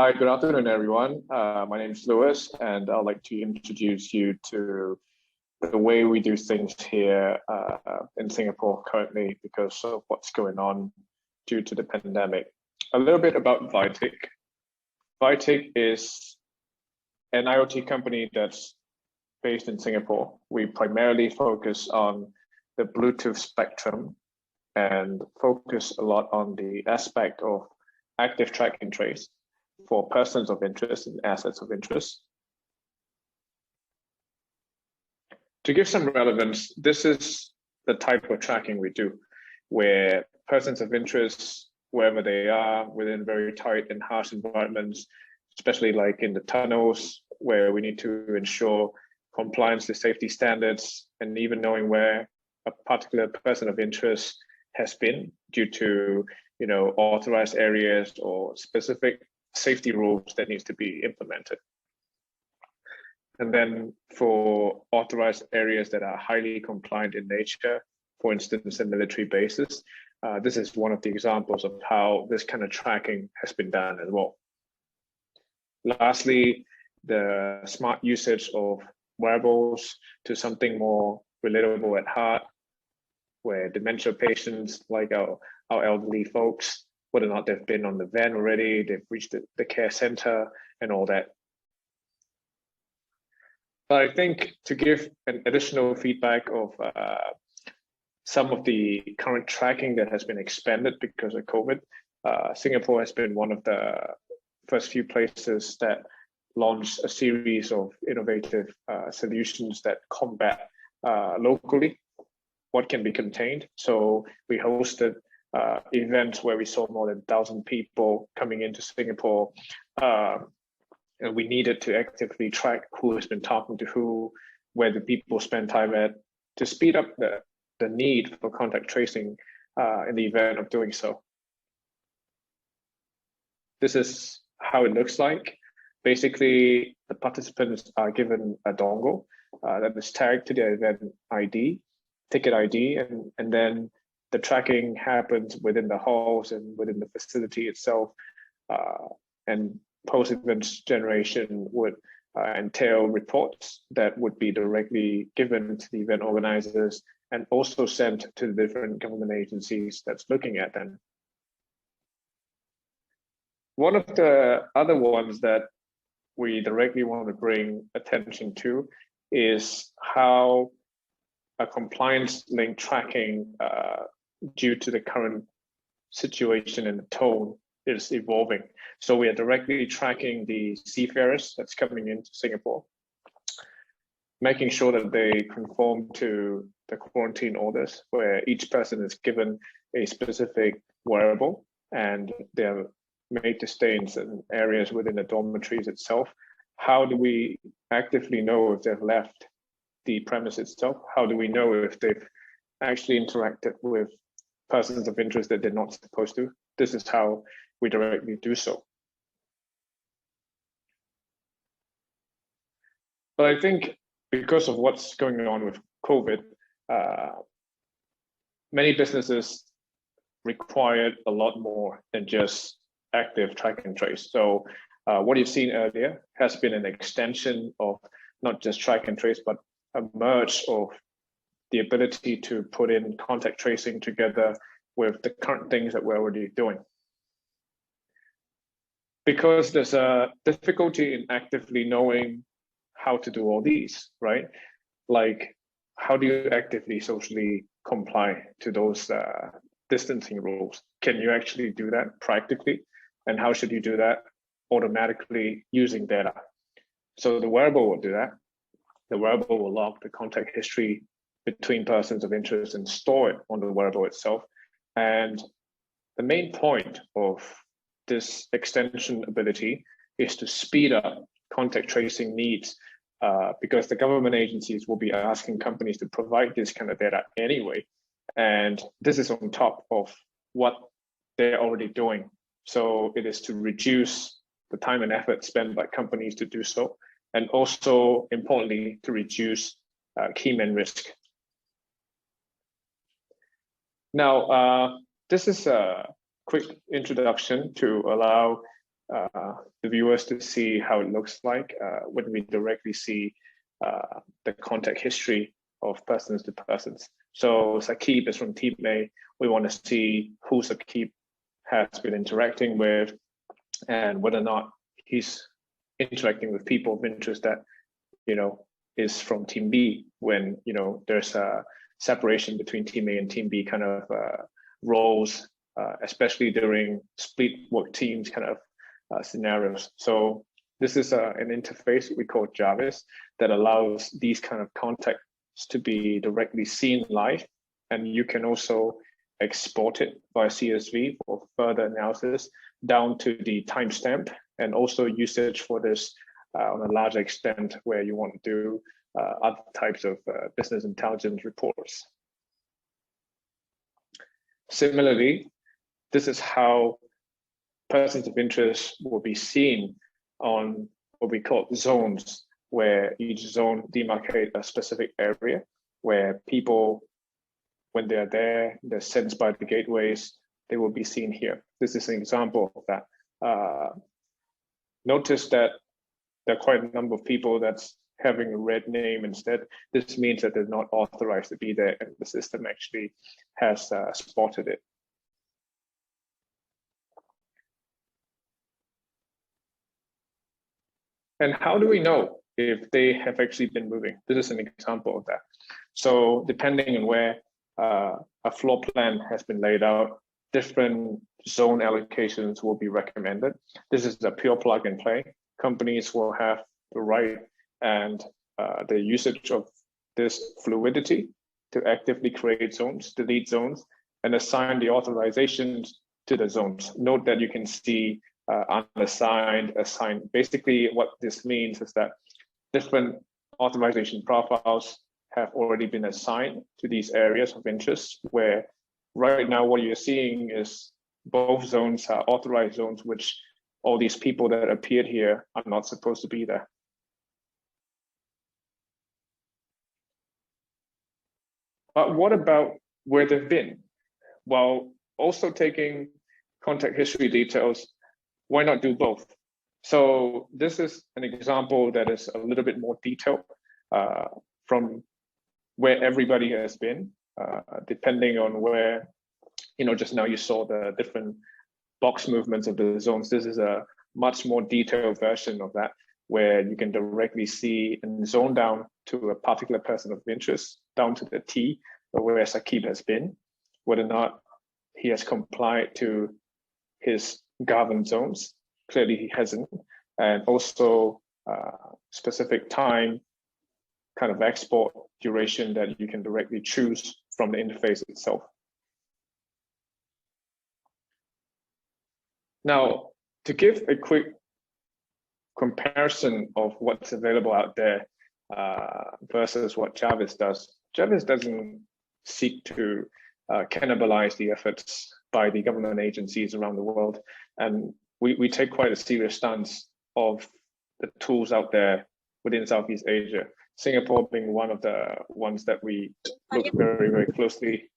Hi, good afternoon, everyone. My name is Lewis, and I'd like to introduce you to the way we do things here in Singapore currently because of what's going on due to the pandemic. A little bit about Viatick. Viatick is an IoT company that's based in Singapore. We primarily focus on the Bluetooth spectrum and focus a lot on the aspect of active track and trace for persons of interest and assets of interest. To give some relevance, this is the type of tracking we do, where persons of interest, wherever they are, within very tight and harsh environments, especially like in the tunnels, where we need to ensure compliance to safety standards, and even knowing where a particular person of interest has been due to, authorized areas or specific safety rules that needs to be implemented. And then for authorized areas that are highly compliant in nature, for instance, in military bases, this is one of the examples of how this kind of tracking has been done as well. Lastly, the smart usage of wearables to something more relatable at heart, where dementia patients like our elderly folks, whether or not they've been on the van already, they've reached the care center and all that. But I think to give an additional feedback of some of the current tracking that has been expanded because of COVID, Singapore has been one of the first few places that launched a series of innovative solutions that combat locally what can be contained. So we hosted events where we saw more than 1,000 people coming into Singapore, and we needed to actively track who has been talking to who, where the people spend time at, to speed up the need for contact tracing in the event of doing so. This is how it looks like. Basically, the participants are given a dongle that is tagged to their event ID, ticket ID, and then the tracking happens within the halls and within the facility itself. And post-event generation would entail reports that would be directly given to the event organizers and also sent to the different government agencies that's looking at them. One of the other ones that we directly want to bring attention to is how a compliance-linked tracking due to the current situation and the tone is evolving. So we are directly tracking the seafarers that's coming into Singapore, making sure that they conform to the quarantine orders, where each person is given a specific wearable and they're made to stay in certain areas within the dormitories itself. How do we actively know if they've left the premise itself? How do we know if they've actually interacted with persons of interest that they're not supposed to? This is how we directly do so. But I think because of what's going on with COVID, many businesses required a lot more than just active track and trace. So what you've seen earlier has been an extension of not just track and trace, but a merge of the ability to put in contact tracing together with the current things that we're already doing. Because there's a difficulty in actively knowing how to do all these, right? Like, how do you actively socially comply to those distancing rules? Can you actually do that practically? And how should you do that automatically using data? So the wearable will do that. The wearable will log the contact history between persons of interest and store it on the wearable itself. And the main point of this extension ability is to speed up contact tracing needs because the government agencies will be asking companies to provide this kind of data anyway. And this is on top of what they're already doing. So it is to reduce the time and effort spent by companies to do so, and also importantly, to reduce key man risk. Now, this is a quick introduction to allow the viewers to see how it looks like when we directly see the contact history of persons to persons. So Saqib is from team A. We want to see who Saqib has been interacting with and whether or not he's interacting with people of interest that, is from team B when, there's a separation between team A and team B kind of roles, especially during split work teams kind of scenarios. So this is an interface we call JARVIS that allows these kind of contacts to be directly seen live, and you can also export it via CSV for further analysis down to the timestamp, and also usage for this on a larger extent where you want to do other types of business intelligence reports. Similarly, this is how persons of interest will be seen on what we call zones, where each zone demarcate a specific area where people, when they're sensed by the gateways, they will be seen here. This is an example of that. Notice that there are quite a number of people that's having a red name instead. This means that they're not authorized to be there, and the system actually has spotted it. And how do we know if they have actually been moving? This is an example of that. So depending on where a floor plan has been laid out, different zone allocations will be recommended. This is a pure plug and play. Companies will have the right and the usage of this fluidity to actively create zones, delete zones, and assign the authorizations to the zones. Note that you can see unassigned, assigned. Basically, what this means is that different authorization profiles have already been assigned to these areas of interest, where right now what you're seeing is both zones are authorized zones, which all these people that appeared here are not supposed to be there. But what about where they've been? While also taking contact history details, why not do both? So this is an example that is a little bit more detailed from where everybody has been, depending on where, just now you saw the different box movements of the zones. This is a much more detailed version of that, where you can directly see and zone down to a particular person of interest, down to the T, where Saqib has been, whether or not he has complied to his governed zones. Clearly he hasn't. And also specific time, kind of export duration that you can directly choose from the interface itself. Now, to give a quick comparison of what's available out there versus what JARVIS does, JARVIS doesn't seek to cannibalize the efforts by the government agencies around the world. And we take quite a serious stance of the tools out there within Southeast Asia. Singapore being one of the ones that we look very, very closely.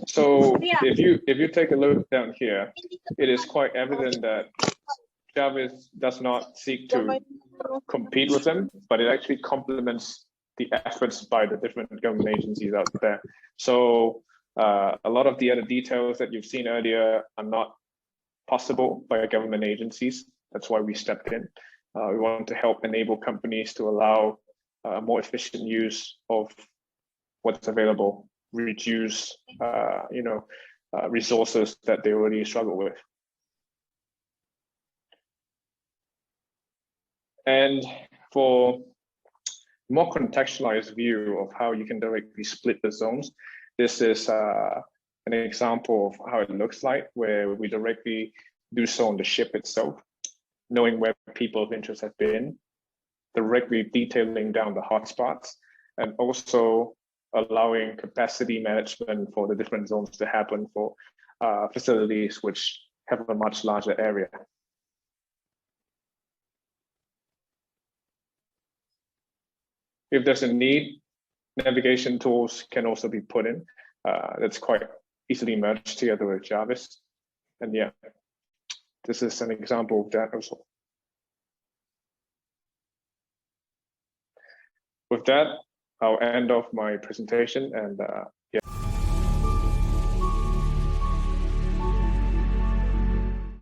So if you take a look down here, it is quite evident that JARVIS does not seek to compete with them, but it actually complements the efforts by the different government agencies out there. So a lot of the other details that you've seen earlier are not possible by government agencies. That's why we stepped in. We want to help enable companies to allow more efficient use of what's available, reduce resources that they already struggle with. And for more contextualized view of how you can directly split the zones, this is an example of how it looks like, where we directly do so on the ship itself, knowing where people of interest have been, directly detailing down the hotspots, and also allowing capacity management for the different zones to happen for facilities which have a much larger area. If there's a need, navigation tools can also be put in. That's quite easily merged together with JARVIS. And yeah, this is an example of that also. With that, I'll end off my presentation, and yeah.